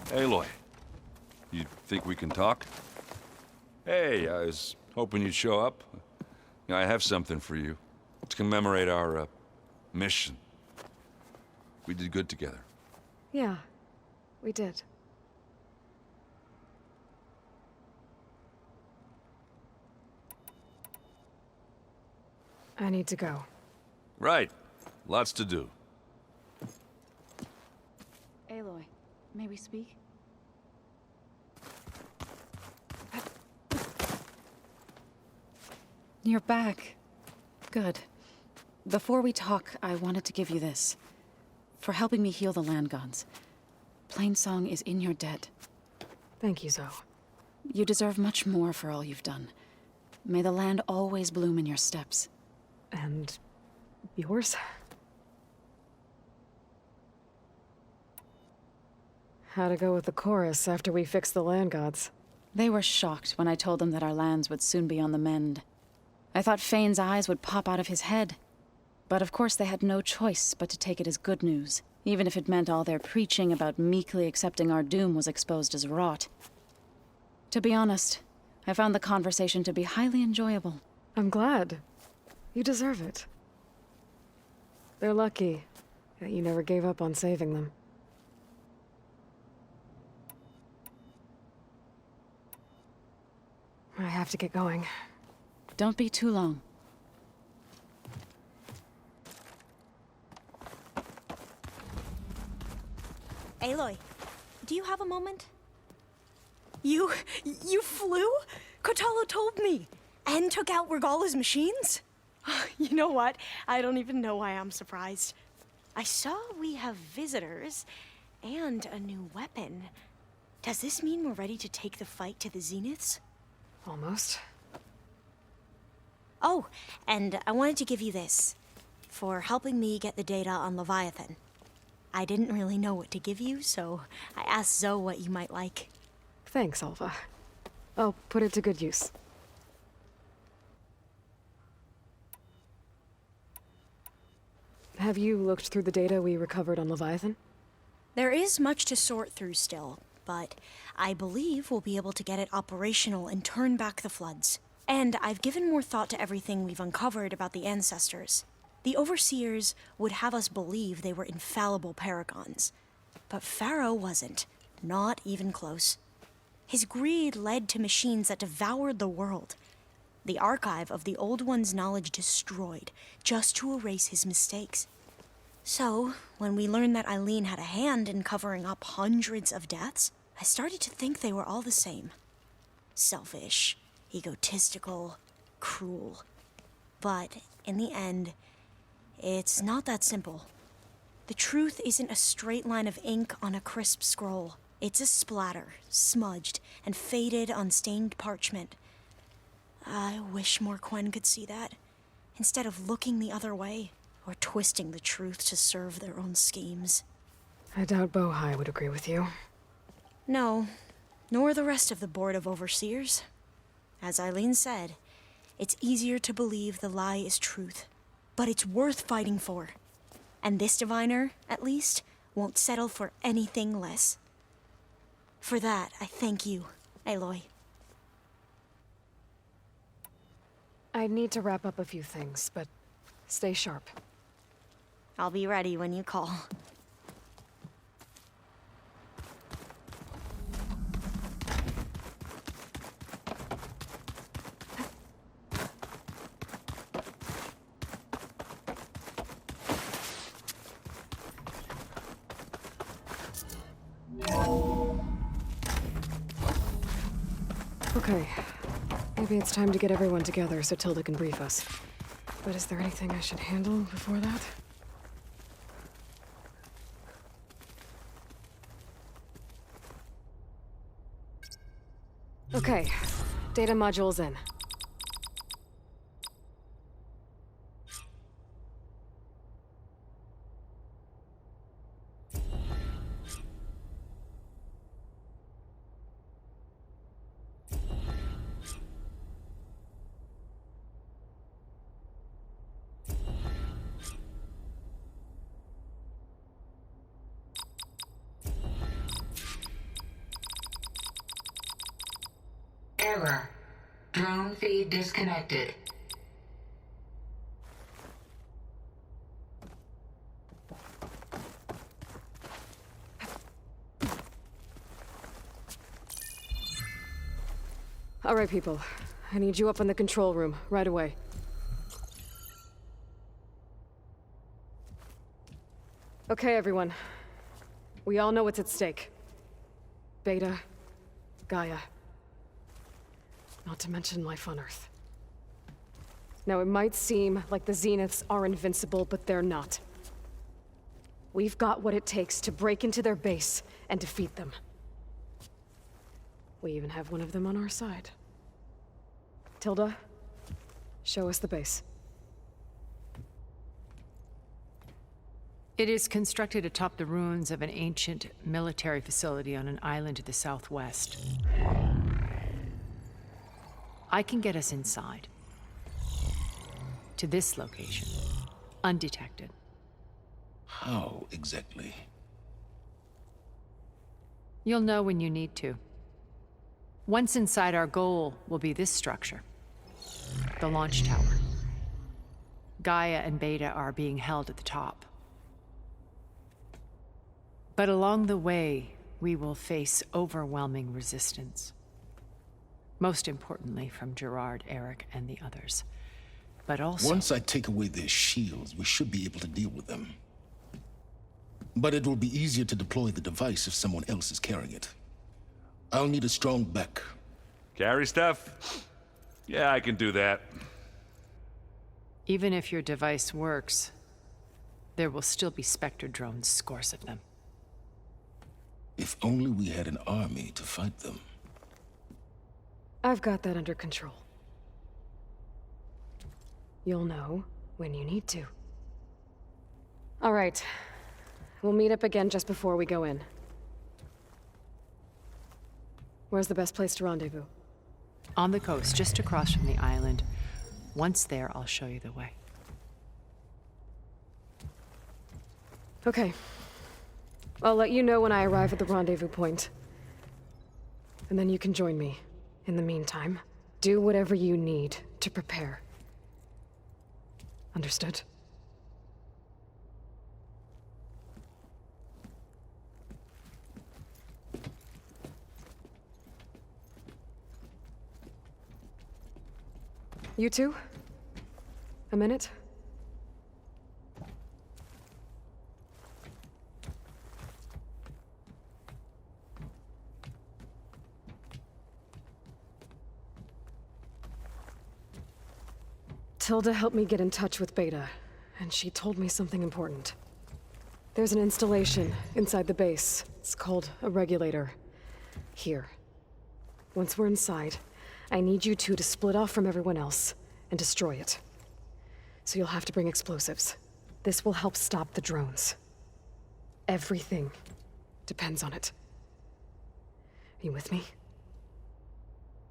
Aloy, you think we can talk? Hey, I was hoping you'd show up. I have something for you to commemorate our mission. We did good together. Yeah, we did. I need to go. Right. Lots to do. Aloy, may we speak? You're back. Good. Before we talk, I wanted to give you this. For helping me heal the land gods. Plainsong is in your debt. Thank you, Zoe. You deserve much more for all you've done. May the land always bloom in your steps. And yours? How'd it go with the chorus after we fixed the land gods? They were shocked when I told them that our lands would soon be on the mend. I thought Fane's eyes would pop out of his head. But of course they had no choice but to take it as good news, even if it meant all their preaching about meekly accepting our doom was exposed as rot. To be honest, I found the conversation to be highly enjoyable. I'm glad. You deserve it. They're lucky that you never gave up on saving them. I have to get going. Don't be too long. Aloy, do you have a moment? You flew? Kotallo told me! And took out Regalla's machines? You know what? I don't even know why I'm surprised. I saw we have visitors and a new weapon. Does this mean we're ready to take the fight to the Zeniths? Almost. Oh, and I wanted to give you this. For helping me get the data on Leviathan. I didn't really know what to give you, so I asked Zoe what you might like. Thanks, Alva. I'll put it to good use. Have you looked through the data we recovered on Leviathan? There is much to sort through still, but I believe we'll be able to get it operational and turn back the floods. And I've given more thought to everything we've uncovered about the ancestors. The Overseers would have us believe they were infallible paragons. But Pharaoh wasn't. Not even close. His greed led to machines that devoured the world. The archive of the Old One's knowledge destroyed, just to erase his mistakes. So, when we learned that Eileen had a hand in covering up hundreds of deaths, I started to think they were all the same. Selfish, egotistical, cruel. But, in the end, it's not that simple. The truth isn't a straight line of ink on a crisp scroll. It's a splatter, smudged, and faded on stained parchment. I wish more Quen could see that, instead of looking the other way, or twisting the truth to serve their own schemes. I doubt Bohai would agree with you. No, nor the rest of the Board of Overseers. As Eileen said, it's easier to believe the lie is truth, but it's worth fighting for. And this diviner, at least, won't settle for anything less. For that, I thank you, Aloy. I need to wrap up a few things, but stay sharp. I'll be ready when you call. Okay. Maybe it's time to get everyone together so Tilda can brief us. But is there anything I should handle before that? Okay. Data module's in. Error. Drone feed disconnected. All right, people. I need you up in the control room, right away. Okay, everyone. We all know what's at stake. Beta, Gaia. Not to mention life on Earth. Now, it might seem like the Zeniths are invincible, but they're not. We've got what it takes to break into their base and defeat them. We even have one of them on our side. Tilda, show us the base. It is constructed atop the ruins of an ancient military facility on an island to the southwest. I can get us inside. To this location. Undetected. How exactly? You'll know when you need to. Once inside, our goal will be this structure. The launch tower. Gaia and Beta are being held at the top. But along the way, we will face overwhelming resistance. Most importantly from Gerard, Eric, and the others. But also... Once I take away their shields, we should be able to deal with them. But it will be easier to deploy the device if someone else is carrying it. I'll need a strong back. Carry stuff? Yeah, I can do that. Even if your device works, there will still be Spectre drones, scores of them. If only we had an army to fight them. I've got that under control. You'll know when you need to. All right. We'll meet up again just before we go in. Where's the best place to rendezvous? On the coast, just across from the island. Once there, I'll show you the way. Okay. I'll let you know when I arrive at the rendezvous point. And then you can join me. In the meantime, do whatever you need to prepare. Understood? You two? A minute? Tilda helped me get in touch with Beta, and she told me something important. There's an installation inside the base. It's called a regulator. Here. Once we're inside, I need you two to split off from everyone else and destroy it. So you'll have to bring explosives. This will help stop the drones. Everything depends on it. Are you with me?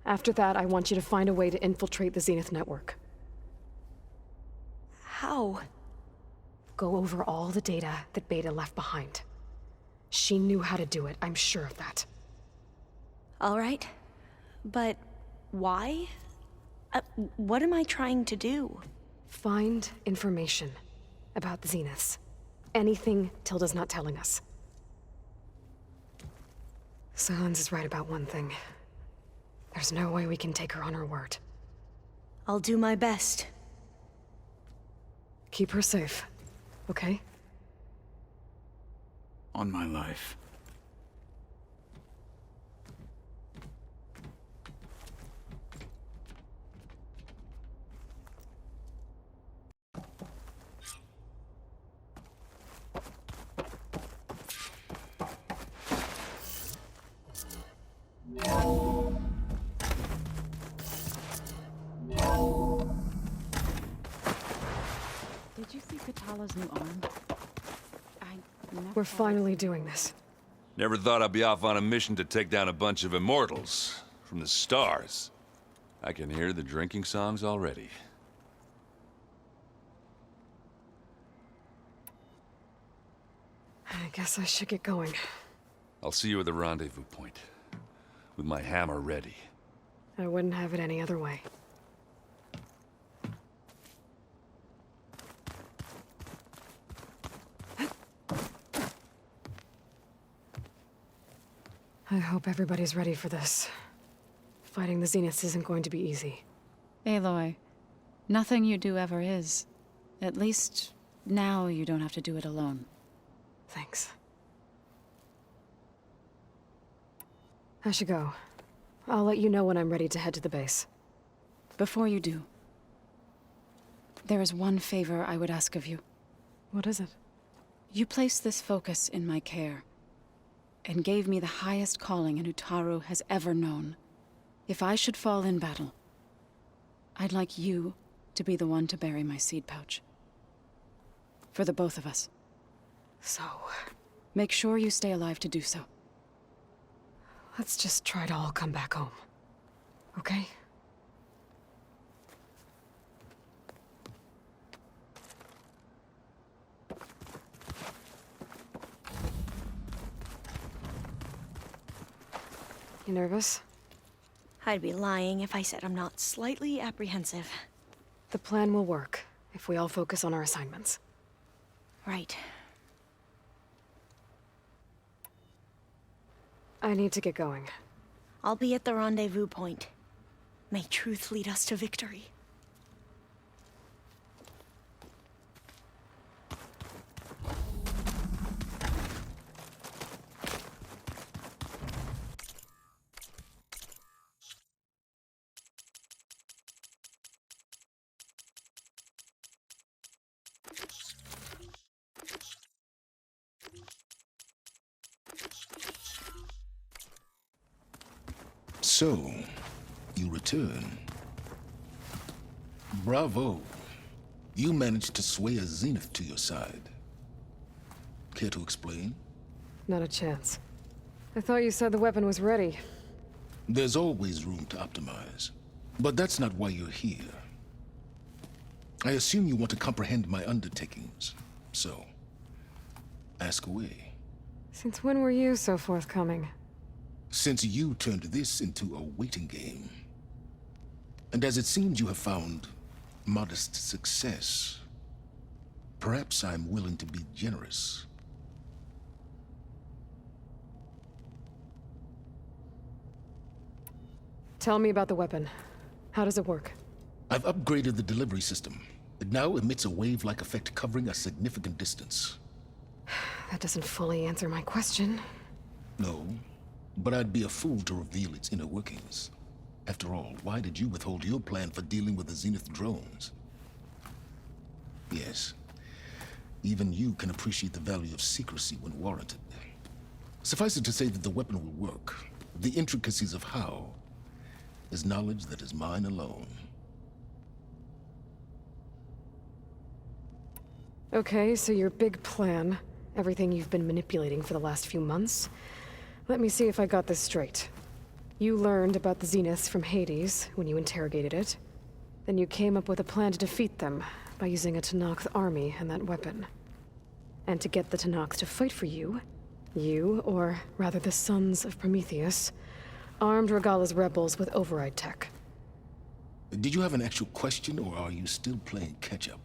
After that, I want you to find a way to infiltrate the Zenith network. How? Go over all the data that Beta left behind. She knew how to do it, I'm sure of that. All right. But why? What am I trying to do? Find information about the Zeniths. Anything Tilda's not telling us. Silence is right about one thing. There's no way we can take her on her word. I'll do my best. Keep her safe, okay? On my life. Did you see Katala's new arm? We're finally doing this. Never thought I'd be off on a mission to take down a bunch of immortals from the stars. I can hear the drinking songs already. I guess I should get going. I'll see you at the rendezvous point, with my hammer ready. I wouldn't have it any other way. I hope everybody's ready for this. Fighting the Zeniths isn't going to be easy. Aloy, nothing you do ever is. At least, now you don't have to do it alone. Thanks. I should go. I'll let you know when I'm ready to head to the base. Before you do, there is one favor I would ask of you. What is it? You placed this focus in my care, and gave me the highest calling an Utaru has ever known. If I should fall in battle, I'd like you to be the one to bury my seed pouch. For the both of us. So, Make sure you stay alive to do so. let's just try to all come back home. Okay? You nervous? I'd be lying if I said I'm not slightly apprehensive. The plan will work if we all focus on our assignments. Right. I need to get going. I'll be at the rendezvous point. May truth lead us to victory. So, you return. Bravo. You managed to sway a Zenith to your side. Care to explain? Not a chance. I thought you said the weapon was ready. There's always room to optimize. But that's not why you're here. I assume you want to comprehend my undertakings. So, ask away. Since when were you so forthcoming? Since you turned this into a waiting game. And as it seems you have found modest success, perhaps I'm willing to be generous. Tell me about the weapon. How does it work? I've upgraded the delivery system. It now emits a wave-like effect covering a significant distance. That doesn't fully answer my question. No, but I'd be a fool to reveal its inner workings. After all, why did you withhold your plan for dealing with the Zenith drones? Yes, even you can appreciate the value of secrecy when warranted. Suffice it to say that the weapon will work. The intricacies of how is knowledge that is mine alone. Okay, so your big plan, everything you've been manipulating for the last few months. Let me see if I got this straight. You learned about the Zeniths from Hades when you interrogated it. Then you came up with a plan to defeat them by using a Tenakth army and that weapon. And to get the Tenakth to fight for you, or rather the Sons of Prometheus, armed Regalla's rebels with override tech. Did you have an actual question, or are you still playing catch-up?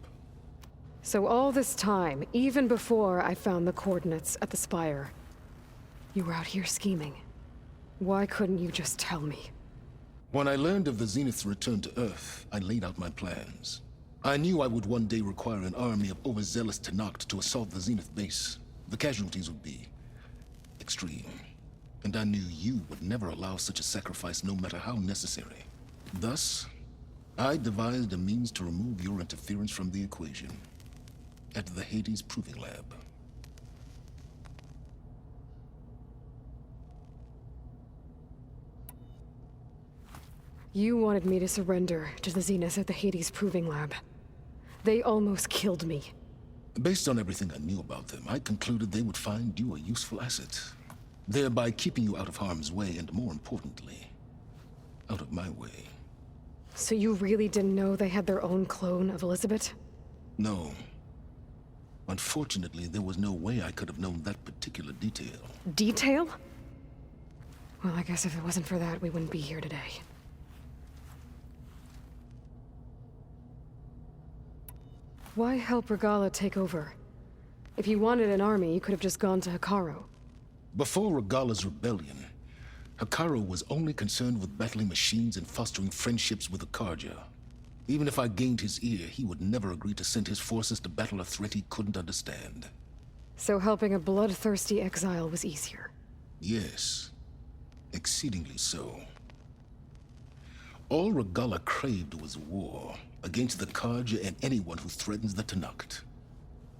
So all this time, even before I found the coordinates at the Spire, you were out here scheming. Why couldn't you just tell me? When I learned of the Zenith's return to Earth, I laid out my plans. I knew I would one day require an army of overzealous Tenakth to assault the Zenith base. The casualties would be extreme. And I knew you would never allow such a sacrifice, no matter how necessary. Thus, I devised a means to remove your interference from the equation. At the Hades Proving Lab. You wanted me to surrender to the Zeniths at the Hades Proving Lab. They almost killed me. Based on everything I knew about them, I concluded they would find you a useful asset, thereby keeping you out of harm's way and, more importantly, out of my way. So you really didn't know they had their own clone of Elizabeth? No. Unfortunately, there was no way I could have known that particular detail. Detail? Well, I guess if it wasn't for that, we wouldn't be here today. Why help Regalla take over? If you wanted an army, you could have just gone to Hekarro. Before Regalla's rebellion, Hekarro was only concerned with battling machines and fostering friendships with the Carja. Even if I gained his ear, he would never agree to send his forces to battle a threat he couldn't understand. So helping a bloodthirsty exile was easier. Yes, exceedingly so. All Regalla craved was war, against the Carja and anyone who threatens the Tenakth.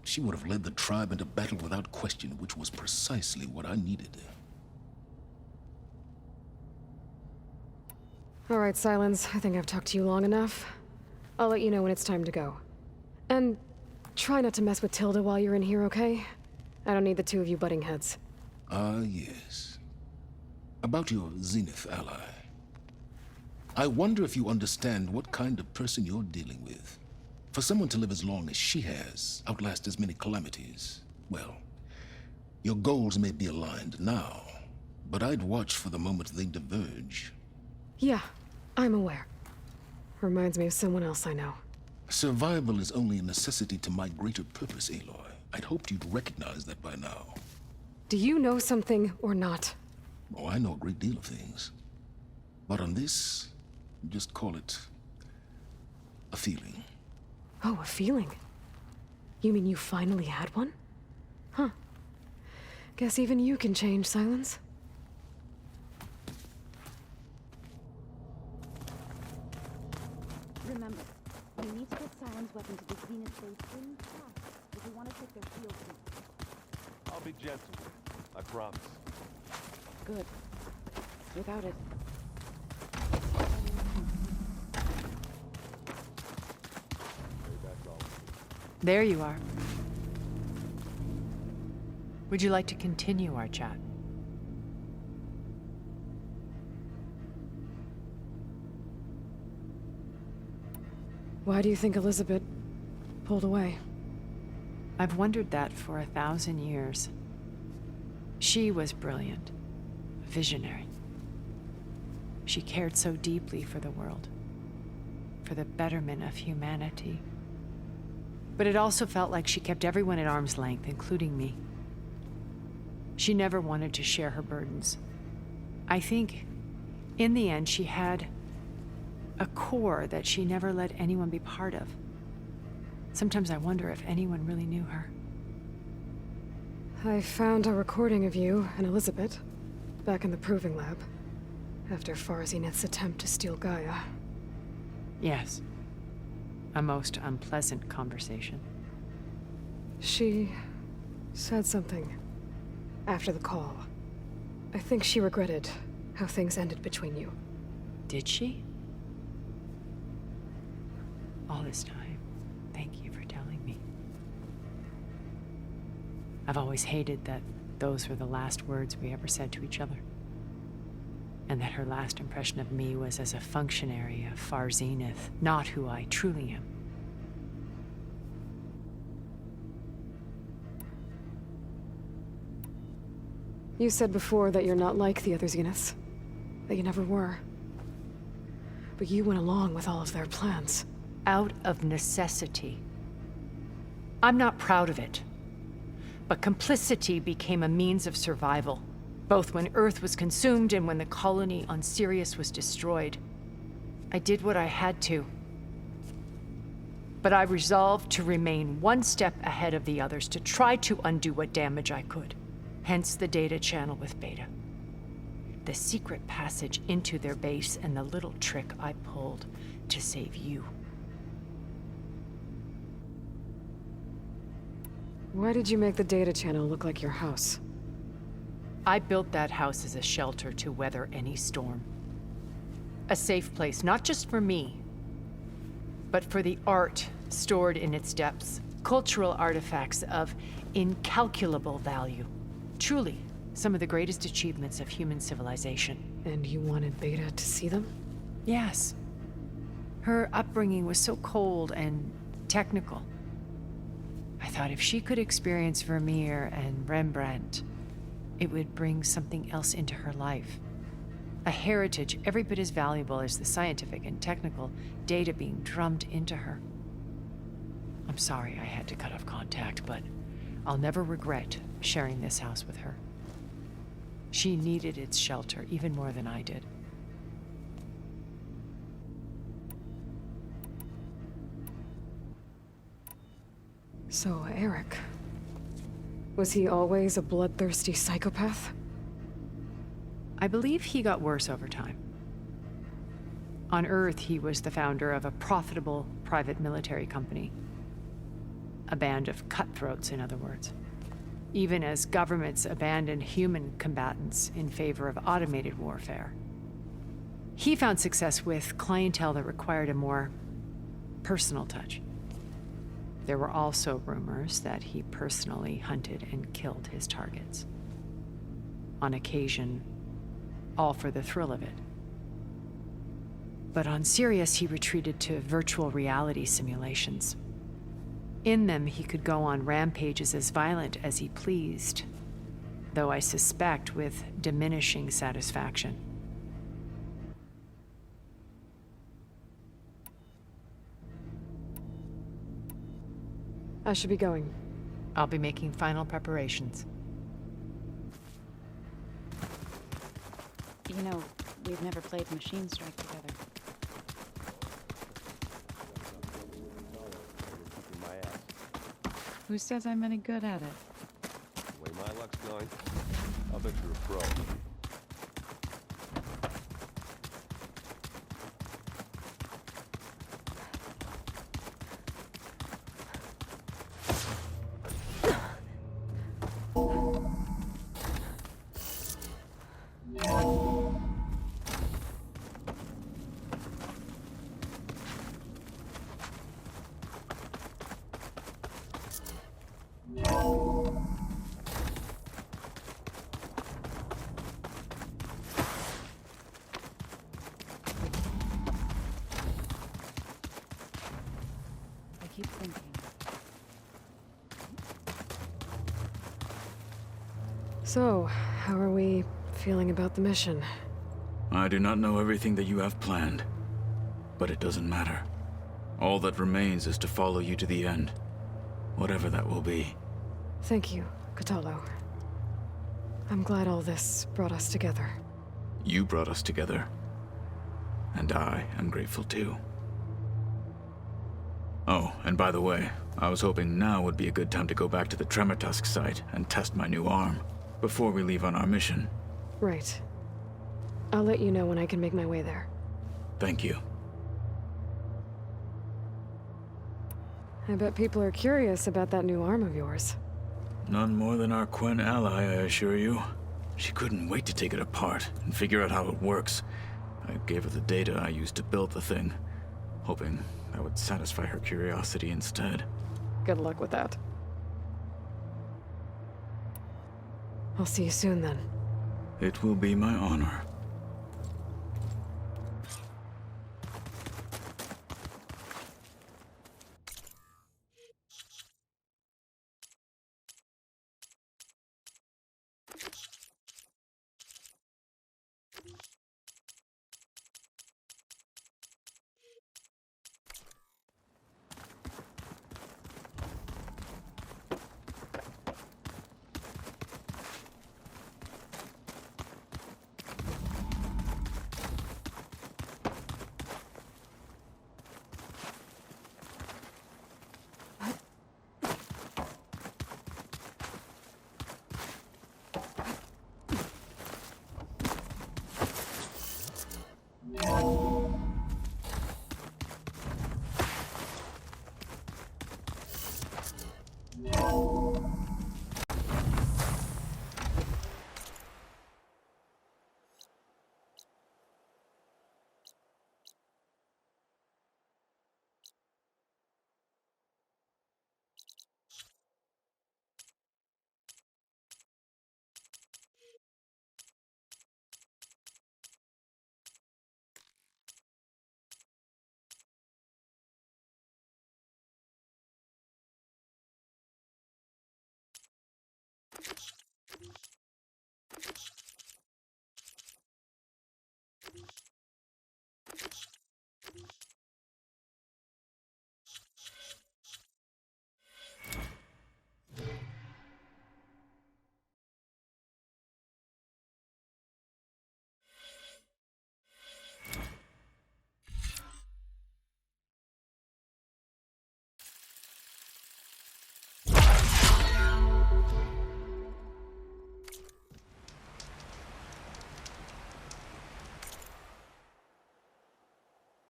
She would have led the tribe into battle without question, which was precisely what I needed. All right, Silence. I think I've talked to you long enough. I'll let you know when it's time to go. And try not to mess with Tilda while you're in here, okay? I don't need the two of you butting heads. Ah, yes. About your Zenith ally. I wonder if you understand what kind of person you're dealing with. For someone to live as long as she has, outlast as many calamities, well, your goals may be aligned now, but I'd watch for the moment they diverge. Yeah, I'm aware. Reminds me of someone else I know. Survival is only a necessity to my greater purpose, Aloy. I'd hoped you'd recognize that by now. Do you know something or not? Oh, I know a great deal of things. But on this, just call it a feeling. Oh, a feeling. You mean you finally had one? Huh. Guess even you can change, Silence. Remember, we need to get Silence weapon to the Zenith base really fast if we want to take their field lead. I'll be gentle. I promise. Good. Without it. There you are. Would you like to continue our chat? Why do you think Elizabeth pulled away? I've wondered that for 1,000 years. She was brilliant, visionary. She cared so deeply for the world, for the betterment of humanity. But it also felt like she kept everyone at arm's length, including me. She never wanted to share her burdens. I think, in the end, she had a core that she never let anyone be part of. Sometimes I wonder if anyone really knew her. I found a recording of you and Elizabeth back in the Proving Lab after Far Zenith's attempt to steal Gaia. Yes. A most unpleasant conversation. She said something after the call. I think she regretted how things ended between you. Did she? All this time, thank you for telling me. I've always hated that those were the last words we ever said to each other. And that her last impression of me was as a functionary of Far Zenith, not who I truly am. You said before that you're not like the other Zeniths. That you never were. But you went along with all of their plans. Out of necessity. I'm not proud of it. But complicity became a means of survival, both when Earth was consumed and when the colony on Sirius was destroyed. I did what I had to. But I resolved to remain one step ahead of the others, to try to undo what damage I could. Hence the data channel with Beta. The secret passage into their base and the little trick I pulled to save you. Why did you make the data channel look like your house? I built that house as a shelter to weather any storm. A safe place, not just for me, but for the art stored in its depths, cultural artifacts of incalculable value. Truly, some of the greatest achievements of human civilization. And you wanted Beta to see them? Yes. Her upbringing was so cold and technical. I thought if she could experience Vermeer and Rembrandt, it would bring something else into her life. A heritage every bit as valuable as the scientific and technical data being drummed into her. I'm sorry I had to cut off contact, but I'll never regret sharing this house with her. She needed its shelter even more than I did. So, Eric. Was he always a bloodthirsty psychopath? I believe he got worse over time. On Earth, he was the founder of a profitable private military company. A band of cutthroats, in other words. Even as governments abandoned human combatants in favor of automated warfare. He found success with clientele that required a more personal touch. There were also rumors that he personally hunted and killed his targets. On occasion, all for the thrill of it. But on Sirius, he retreated to virtual reality simulations. In them, he could go on rampages as violent as he pleased, though I suspect with diminishing satisfaction. I should be going. I'll be making final preparations. You know, we've never played Machine Strike together. Who says I'm any good at it? The way my luck's going, I'll bet you're a pro. I keep thinking. So, how are we feeling about the mission? I do not know everything that you have planned, but it doesn't matter. All that remains is to follow you to the end, whatever that will be. Thank you, Kotallo. I'm glad all this brought us together. You brought us together, and I am grateful too. Oh, and by the way, I was hoping now would be a good time to go back to the Tremortusk site and test my new arm, before we leave on our mission. Right. I'll let you know when I can make my way there. Thank you. I bet people are curious about that new arm of yours. None more than our Quen ally, I assure you. She couldn't wait to take it apart and figure out how it works. I gave her the data I used to build the thing, hoping that would satisfy her curiosity instead. Good luck with that. I'll see you soon then. It will be my honor.